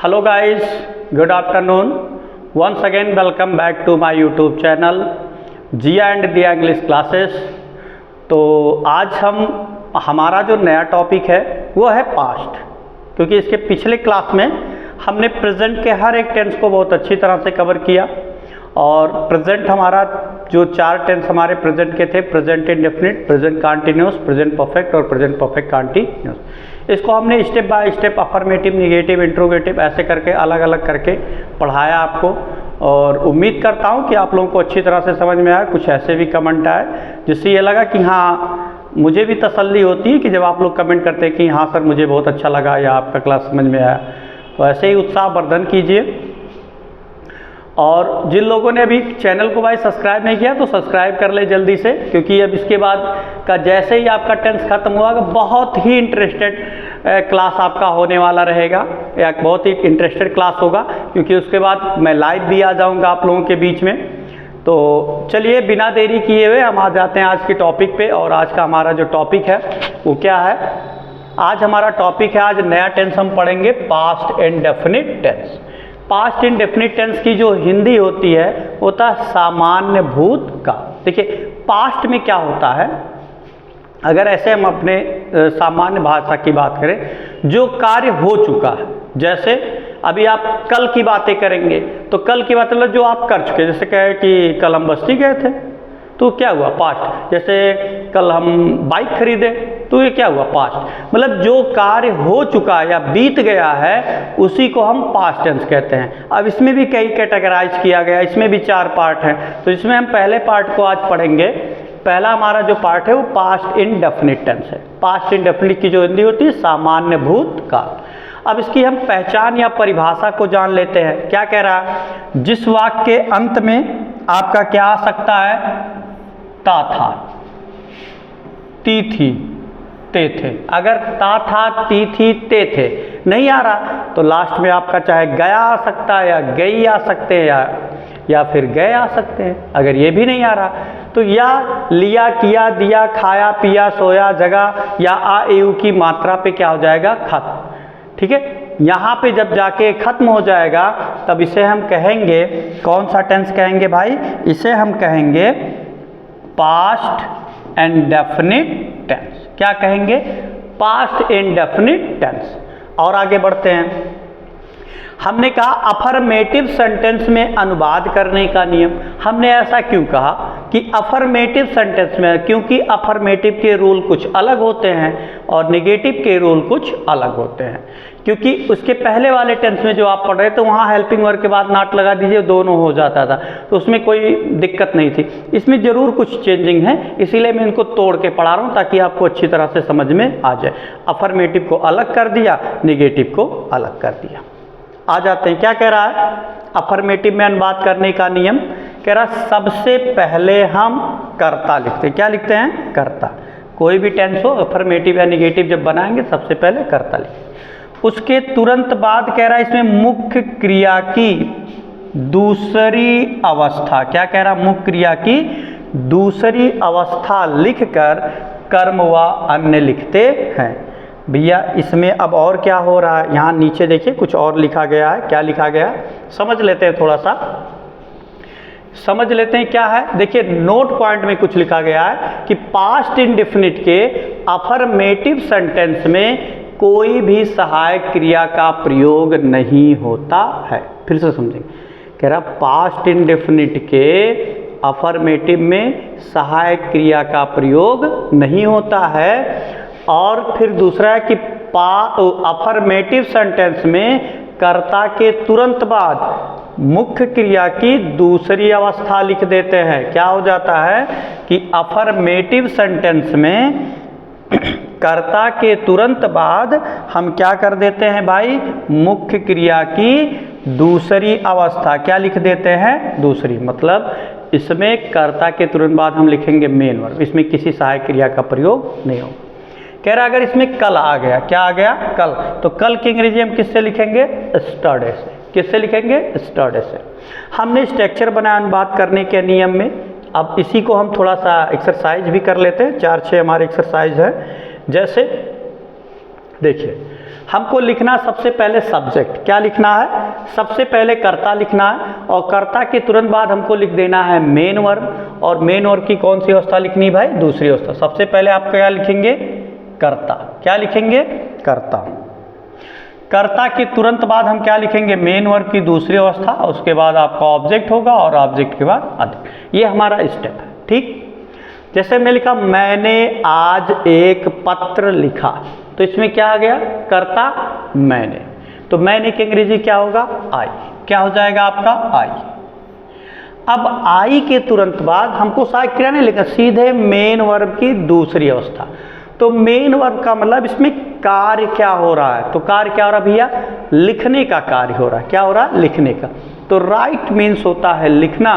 Hello guys, good afternoon. Once again welcome back to my YouTube channel Jiya and Diya English classes. तो आज हमारा जो नया टॉपिक है वो है पास्ट, क्योंकि इसके पिछले क्लास में हमने प्रेजेंट के हर एक टेंस को बहुत अच्छी तरह से कवर किया। और प्रेजेंट हमारा जो चार टेंस हमारे प्रेजेंट के थे, present indefinite, present continuous, present perfect और प्रेजेंट परफेक्ट कंटिन्यूअस, इसको हमने step by step affirmative, negative, interrogative ऐसे करके अलग अलग करके पढ़ाया आपको। और उम्मीद करता हूँ कि आप लोगों को अच्छी तरह से समझ में आया। कुछ ऐसे भी कमेंट आए जिससे ये लगा कि हाँ, मुझे भी तसल्ली होती है कि जब आप लोग कमेंट करते हैं कि हाँ सर मुझे बहुत अच्छा लगा या आपका क्लास समझ में आया, तो ऐसे ही उत्साह वर्धन कीजिए। और जिन लोगों ने अभी चैनल को भाई सब्सक्राइब नहीं किया तो सब्सक्राइब कर ले जल्दी से, क्योंकि अब इसके बाद का जैसे ही आपका टेंस खत्म हुआ बहुत ही इंटरेस्टेड क्लास आपका होने वाला रहेगा, या बहुत ही इंटरेस्टेड क्लास होगा, क्योंकि उसके बाद मैं लाइव भी आ जाऊंगा आप लोगों के बीच में। तो चलिए बिना देरी किए हुए हम आ जाते हैं आज के टॉपिक पे। और आज का हमारा जो टॉपिक है वो क्या है? आज हमारा टॉपिक है, आज नया टेंस हम पढ़ेंगे, past indefinite tense. Past indefinite tense की जो हिंदी होती है होता है सामान्य भूतकाल। देखिए पास्ट में क्या होता है, अगर ऐसे हम अपने सामान्य भाषा की बात करें, जो कार्य हो चुका है, जैसे अभी आप कल की बातें करेंगे तो कल की बात मतलब जो आप कर चुके, जैसे कहे कि कल हम बस्ती गए थे तो क्या हुआ? पास्ट। जैसे कल हम बाइक खरीदे तो ये क्या हुआ? पास्ट। मतलब जो कार्य हो चुका है या बीत गया है उसी को हम पास्ट टेंस कहते हैं। अब इसमें भी कई कैटेगराइज किया गया, इसमें भी चार पार्ट हैं। तो इसमें हम पहले पार्ट को आज पढ़ेंगे। पहला हमारा जो पार्ट है वो पास्ट इंडेफिनिट टेंस है। पास्ट इंडेफिनिट की जो हिंदी होती है सामान्य भूतकाल। अब इसकी हम पहचान या परिभाषा को जान लेते हैं। क्या कह रहा है? जिस वाक्य के अंत में आपका क्या आ सकता है? ता था, ती थी, ते थे। अगर ता था, ती थी, ते थे नहीं आ रहा तो लास्ट में आपका चाहे गया आ सकता है या गई आ सकते हैं या फिर गए आ सकते हैं। अगर ये भी नहीं आ रहा तो या लिया, किया, दिया, खाया, पिया, सोया, जगा या आ एऊ की मात्रा पे क्या हो जाएगा? खत्म। ठीक है, यहाँ पे जब जाके खत्म हो जाएगा तब इसे हम कहेंगे, कौन सा टेंस कहेंगे भाई? इसे हम कहेंगे पास्ट इंडेफिनिट टेंस। क्या कहेंगे? Past indefinite tense. और आगे बढ़ते हैं। हमने कहा अफर्मेटिव सेंटेंस में अनुवाद करने का नियम। हमने ऐसा क्यों कहा कि अफर्मेटिव सेंटेंस में? क्योंकि अफर्मेटिव के रूल कुछ अलग होते हैं और नेगेटिव के रूल कुछ अलग होते हैं। क्योंकि उसके पहले वाले टेंस में जो आप पढ़ रहे थे वहाँ हेल्पिंग वर्ब के बाद नॉट लगा दीजिए, दोनों हो जाता था, तो उसमें कोई दिक्कत नहीं थी। इसमें ज़रूर कुछ चेंजिंग है, इसीलिए मैं इनको तोड़ के पढ़ा रहा हूँ ताकि आपको अच्छी तरह से समझ में आ जाए। अफर्मेटिव को अलग कर दिया, नेगेटिव को अलग कर दिया। आ जाते हैं, क्या कह रहा है? अफर्मेटिव में अनुवाद करने का नियम कह रहा है सबसे पहले हम कर्ता लिखते हैं। क्या लिखते हैं? कर्ता। कोई भी टेंस हो, अफर्मेटिव या नेगेटिव जब बनाएंगे सबसे पहले कर्ता लिखें। उसके तुरंत बाद कह रहा है इसमें मुख्य क्रिया की दूसरी अवस्था। क्या कह रहा है? मुख्य क्रिया की दूसरी अवस्था लिखकर कर्म व अन्य लिखते हैं। भैया इसमें अब और क्या हो रहा है? यहाँ नीचे देखिए कुछ और लिखा गया है। क्या लिखा गया? समझ लेते हैं, थोड़ा सा समझ लेते हैं क्या है। देखिए नोट पॉइंट में कुछ लिखा गया है कि पास्ट इंडेफिनिट के अफर्मेटिव सेंटेंस में कोई भी सहायक क्रिया का प्रयोग नहीं होता है। फिर से समझेंगे। कह रहा पास्ट इंडेफिनिट के अफर्मेटिव में सहायक क्रिया का प्रयोग नहीं होता है। और फिर दूसरा है कि अफर्मेटिव सेंटेंस में कर्ता के तुरंत बाद मुख्य क्रिया की दूसरी अवस्था लिख देते हैं। क्या हो जाता है कि अफर्मेटिव सेंटेंस में कर्ता के तुरंत बाद हम क्या कर देते हैं भाई? मुख्य क्रिया की दूसरी अवस्था क्या लिख देते हैं? दूसरी। मतलब इसमें कर्ता के तुरंत बाद हम लिखेंगे मेन वर्ब, इसमें किसी सहायक क्रिया का प्रयोग नहीं होगा। कह रहा अगर इसमें कल आ गया, क्या आ गया? कल, तो कल की अंग्रेजी हम किससे लिखेंगे? स्टरडे से। किससे लिखेंगे? स्टरडे से। हमने स्ट्रक्चर बनाया अनुवाद करने के नियम में। अब इसी को हम थोड़ा सा एक्सरसाइज भी कर लेते हैं। 4-6 हमारे एक्सरसाइज है। जैसे देखिए हमको लिखना सबसे पहले सब्जेक्ट, क्या लिखना है, सबसे पहले कर्ता लिखना है, और कर्ता के तुरंत बाद हमको लिख देना है मेन वर्ब, और मेन वर्ब की कौन सी अवस्था लिखनी भाई, दूसरी अवस्था। सबसे पहले आप क्या लिखेंगे, कर्ता, क्या लिखेंगे, कर्ता। कर्ता के तुरंत बाद हम क्या लिखेंगे, मेन वर्ब की दूसरी अवस्था, उसके बाद आपका ऑब्जेक्ट होगा, और ऑब्जेक्ट के बाद अधिक। ये हमारा स्टेप है, ठीक। जैसे मैं लिखा मैंने आज एक पत्र लिखा, तो इसमें क्या आ गया, कर्ता मैंने, तो मैंने की अंग्रेजी क्या होगा, आई, क्या हो जाएगा आपका, आई। अब आई के तुरंत बाद हमको सहायक क्रिया नहीं लिखा, सीधे मेन वर्ब की दूसरी अवस्था। तो मेन वर्ब का मतलब इसमें कार्य क्या हो रहा है, तो कार्य क्या हो रहा है भैया, लिखने का कार्य हो रहा है, क्या हो रहा है, लिखने का। तो राइट मीन्स होता है लिखना,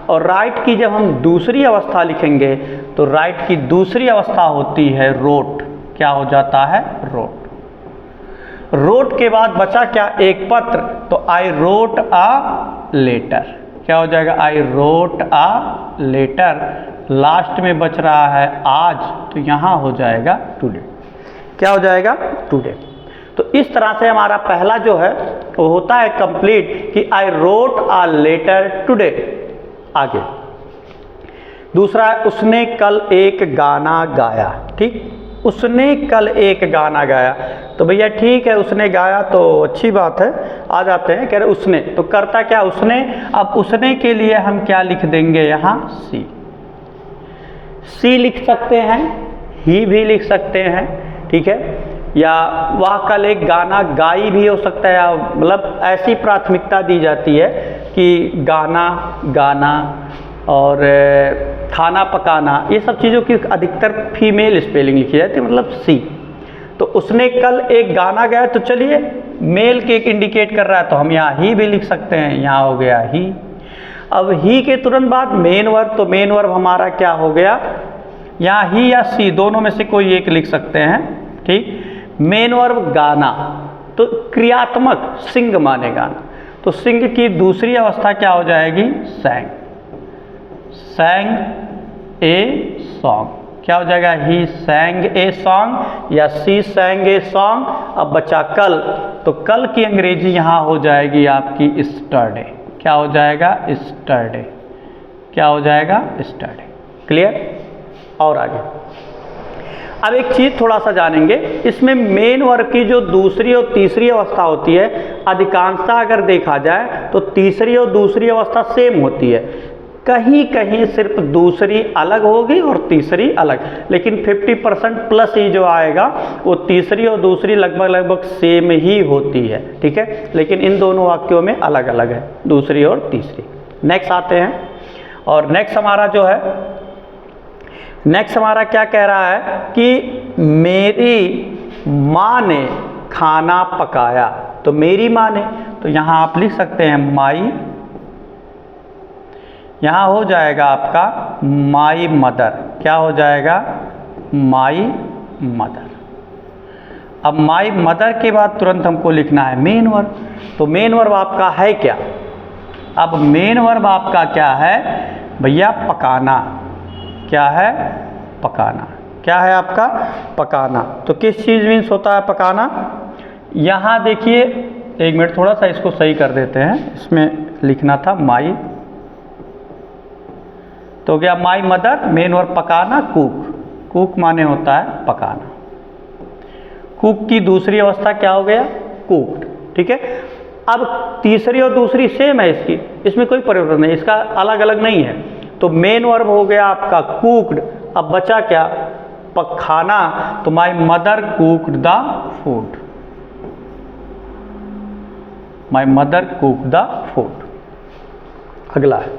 और राइट की जब हम दूसरी अवस्था लिखेंगे तो राइट की दूसरी अवस्था होती है रोट, क्या हो जाता है, रोट। रोट के बाद बचा क्या, एक पत्र, तो आई रोट अ लेटर, क्या हो जाएगा, I wrote a letter. Last में बच रहा है आज, तो यहाँ हो जाएगा टुडे, क्या हो जाएगा, टुडे। तो इस तरह से हमारा पहला जो है वो होता है कंप्लीट कि I wrote a letter today. आगे दूसरा, उसने कल एक गाना गाया, ठीक, उसने कल एक गाना गाया, तो भैया ठीक है, उसने गाया तो अच्छी बात है। आ जाते हैं, कह रहे उसने, तो करता क्या, उसने। अब उसने के लिए हम क्या लिख देंगे यहाँ, सी। सी लिख सकते हैं, ही भी लिख सकते हैं, ठीक है, या वह कल एक गाना गाई भी हो सकता है, या मतलब ऐसी प्राथमिकता दी जाती है कि गाना गाना और खाना पकाना, ये सब चीज़ों की अधिकतर फीमेल स्पेलिंग लिखी जाती है, मतलब सी। तो उसने कल एक गाना गाया, तो चलिए मेल के एक इंडिकेट कर रहा है, तो हम यहाँ ही भी लिख सकते हैं, यहाँ हो गया ही। अब ही के तुरंत बाद मेन वर्ब, तो मेन वर्ब हमारा क्या हो गया, यहाँ ही या सी दोनों में से कोई एक लिख सकते हैं, ठीक। मेन वर्ब गाना, तो क्रियात्मक सिंग माने गाना, तो सिंग की दूसरी अवस्था क्या हो जाएगी, सैंग, सैंग ए सॉन्ग, क्या हो जाएगा, ही सैंग ए सॉन्ग या सी सैंग ए सॉन्ग। अब बचा कल, तो कल की अंग्रेजी यहाँ हो जाएगी आपकी स्टरडे, क्या हो जाएगा, स्टरडे, क्या हो जाएगा, स्टरडे। क्लियर। और आगे अब एक चीज़ थोड़ा सा जानेंगे, इसमें मेन वर्ब की जो दूसरी और तीसरी अवस्था होती है, अधिकांशतः अगर देखा जाए तो तीसरी और दूसरी अवस्था सेम होती है, कहीं कहीं सिर्फ दूसरी अलग होगी और तीसरी अलग, लेकिन 50% प्लस ही जो आएगा वो तीसरी और दूसरी लगभग लगभग सेम ही होती है, ठीक है, लेकिन इन दोनों वाक्यों में अलग अलग है, दूसरी और तीसरी। नेक्स्ट आते हैं, और नेक्स्ट हमारा जो है, नेक्स्ट हमारा क्या कह रहा है कि मेरी माँ ने खाना पकाया, तो मेरी माँ ने, तो यहाँ आप लिख सकते हैं माई, यहाँ हो जाएगा आपका माई मदर, क्या हो जाएगा, माई मदर। अब माई मदर के बाद तुरंत हमको लिखना है मेन वर्ब, तो मेन वर्ब आपका है क्या, अब मेन वर्ब आपका क्या है भैया, पकाना, क्या है, पकाना, क्या है आपका, पकाना। तो किस चीज़ मीन्स होता है पकाना, यहाँ देखिए, एक मिनट थोड़ा सा इसको सही कर देते हैं, इसमें लिखना था माई, तो क्या माई मदर, मेन वर्ब पकाना, कुक, कुक माने होता है पकाना, कुक की दूसरी अवस्था क्या हो गया, कुक्ड, ठीक है। अब तीसरी और दूसरी सेम है इसकी, इसमें कोई परिवर्तन नहीं, इसका अलग अलग नहीं है, तो मेन वर्ब हो गया आपका कुक्ड। अब बचा क्या, खाना, तो my mother cooked the food, my mother cooked the food. अगला है,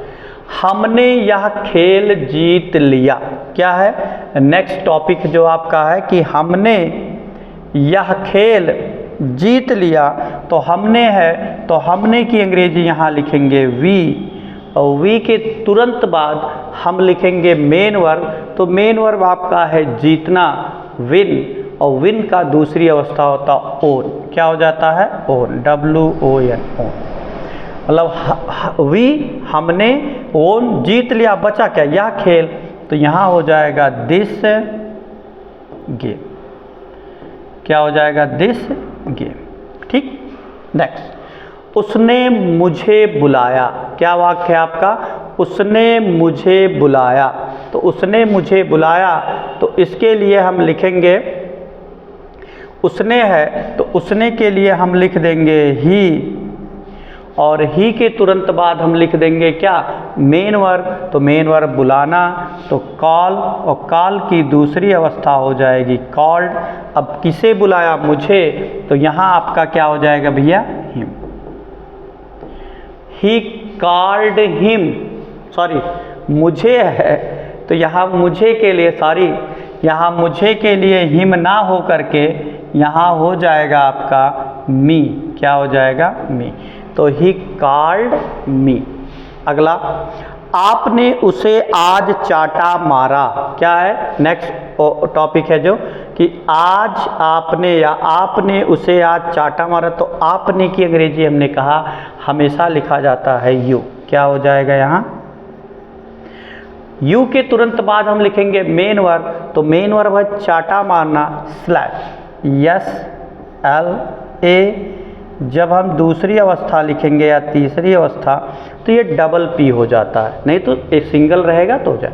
हमने यह खेल जीत लिया, क्या है, नेक्स्ट टॉपिक जो आपका है कि हमने यह खेल जीत लिया, तो हमने है, तो हमने की अंग्रेजी यहाँ लिखेंगे वी, और वी के तुरंत बाद हम लिखेंगे मेन वर्ब, तो मेन वर्ब आपका है जीतना, विन, और विन का दूसरी अवस्था होता ओन, क्या हो जाता है, ओन, WON, ओन, मतलब वी हमने, ओन जीत लिया, बचा क्या, यह खेल, तो यहाँ हो जाएगा दिस गेम, क्या हो जाएगा, दिस गेम। ठीक, नेक्स्ट, उसने मुझे बुलाया। क्या वाक्य है आपका, उसने मुझे बुलाया। तो उसने मुझे बुलाया, तो इसके लिए हम लिखेंगे, उसने है तो उसने के लिए हम लिख देंगे ही, और ही के तुरंत बाद हम लिख देंगे क्या, मेन वर्ब। तो मेन वर्ब बुलाना, तो कॉल, और कॉल की दूसरी अवस्था हो जाएगी कॉल्ड। अब किसे बुलाया, मुझे, तो यहाँ आपका क्या हो जाएगा भैया, him. He called him, sorry मुझे है तो यहाँ मुझे के लिए, सॉरी यहाँ मुझे के लिए हिम ना हो करके यहाँ हो जाएगा आपका मी। क्या हो जाएगा, मी। तो ही कॉल्ड मी। अगला, आपने उसे आज चाटा मारा। क्या है, नेक्स्ट टॉपिक है जो कि आज आपने या आपने उसे आज चाटा मारा। तो आपने की अंग्रेजी हमने कहा हमेशा लिखा जाता है यू। क्या हो जाएगा यहाँ, यू के तुरंत बाद हम लिखेंगे मेन वर्ब। तो मेन वर्ब है चाटा मारना, स्लैश, यस एल ए। जब हम दूसरी अवस्था लिखेंगे या तीसरी अवस्था तो ये डबल पी हो जाता है, नहीं तो एक सिंगल रहेगा तो हो जाए।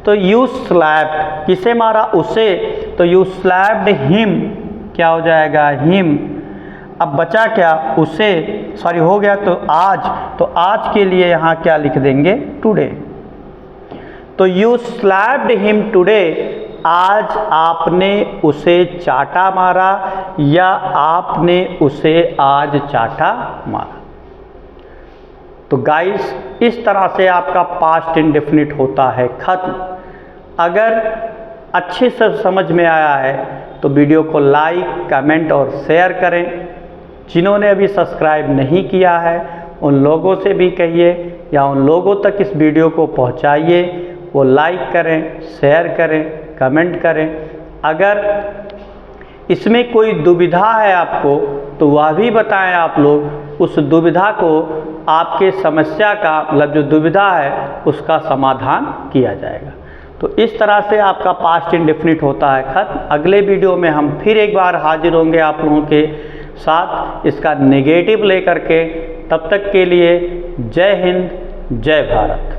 तो यू स्लैप्ड, किसे मारा, उसे, तो यू स्लैप्ड हिम। क्या हो जाएगा, हिम। अब बचा क्या, उसे, सॉरी हो गया तो आज, तो आज के लिए यहाँ क्या लिख देंगे, टुडे। तो यू स्लैप्ड हिम टुडे, आज आपने उसे चाटा मारा या आपने उसे आज चाटा मारा। तो गाइस इस तरह से आपका पास्ट इंडेफिनिट होता है खत्म। अगर अच्छे से समझ में आया है तो वीडियो को लाइक, कमेंट और शेयर करें। जिन्होंने अभी सब्सक्राइब नहीं किया है उन लोगों से भी कहिए या उन लोगों तक इस वीडियो को पहुंचाइए, वो लाइक करें, शेयर करें, कमेंट करें। अगर इसमें कोई दुविधा है आपको तो वह भी बताएं आप लोग, उस दुविधा को आपके समस्या का मतलब जो दुविधा है उसका समाधान किया जाएगा। तो इस तरह से आपका पास्ट इंडेफिनिट होता है खत्म। अगले वीडियो में हम फिर एक बार हाजिर होंगे आप लोगों के साथ इसका नेगेटिव लेकर के। तब तक के लिए जय हिंद, जय भारत।